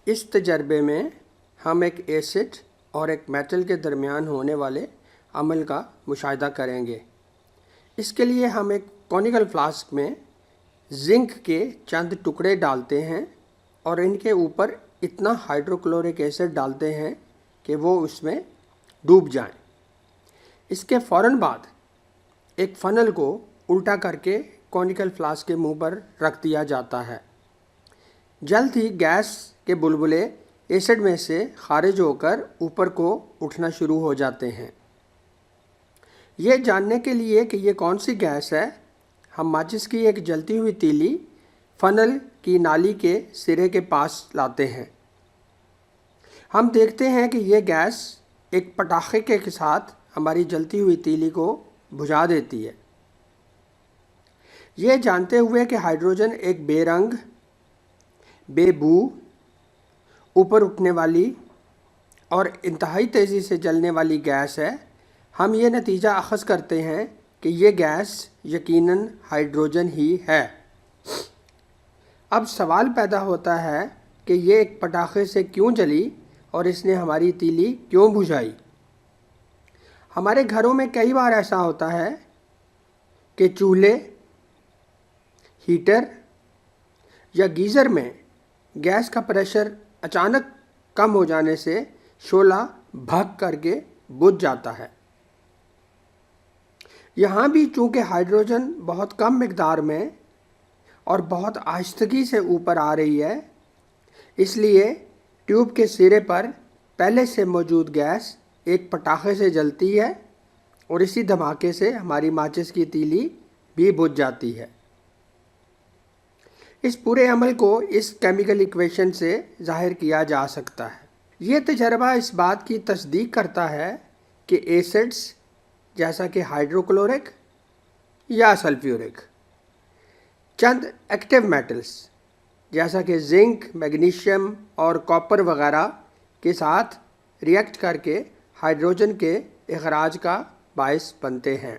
اس تجربے میں ہم ایک ایسڈ اور ایک میٹل کے درمیان ہونے والے عمل کا مشاہدہ کریں گے۔ اس کے لیے ہم ایک کونیکل فلاسک میں زنک کے چند ٹکڑے ڈالتے ہیں اور ان کے اوپر اتنا ہائیڈروکلورک ایسڈ ڈالتے ہیں کہ وہ اس میں ڈوب جائیں۔ اس کے فوراً بعد ایک فنل کو الٹا کر کے کونیکل فلاسک کے منہ پر رکھ دیا جاتا ہے۔ جلد ہی گیس کے بلبلے ایسڈ میں سے خارج ہو کر اوپر کو اٹھنا شروع ہو جاتے ہیں۔ یہ جاننے کے لیے کہ یہ کون سی گیس ہے، ہم ماچس کی ایک جلتی ہوئی تیلی فنل کی نالی کے سرے کے پاس لاتے ہیں۔ ہم دیکھتے ہیں کہ یہ گیس ایک پٹاخے کے ساتھ ہماری جلتی ہوئی تیلی کو بجھا دیتی ہے۔ یہ جانتے ہوئے کہ ہائیڈروجن ایک بے رنگ، بے بو، اوپر اٹھنے والی اور انتہائی تیزی سے جلنے والی گیس ہے، ہم یہ نتیجہ اخذ کرتے ہیں کہ یہ گیس یقیناً ہائیڈروجن ہی ہے۔ اب سوال پیدا ہوتا ہے کہ یہ ایک پٹاخے سے کیوں جلی اور اس نے ہماری تیلی کیوں بجھائی؟ ہمارے گھروں میں کئی بار ایسا ہوتا ہے کہ چولہے، ہیٹر یا گیزر میں گیس کا پریشر اچانک کم ہو جانے سے شعلہ بھگ کر کے بجھ جاتا ہے۔ یہاں بھی چونکہ ہائیڈروجن بہت کم مقدار میں اور بہت آہستگی سے اوپر آ رہی ہے، اس لیے ٹیوب کے سرے پر پہلے سے موجود گیس ایک پٹاخے سے جلتی ہے اور اسی دھماکے سے ہماری ماچس کی تیلی بھی بجھ جاتی ہے۔ اس پورے عمل کو اس کیمیکل ایکویشن سے ظاہر کیا جا سکتا ہے۔ یہ تجربہ اس بات کی تصدیق کرتا ہے کہ ایسڈز جیسا کہ ہائیڈروکلورک یا سلفیورک چند ایکٹیو میٹلز جیسا کہ زنک، میگنیشیم اور کاپر وغیرہ کے ساتھ ری ایکٹ کر کے ہائیڈروجن کے اخراج کا باعث بنتے ہیں۔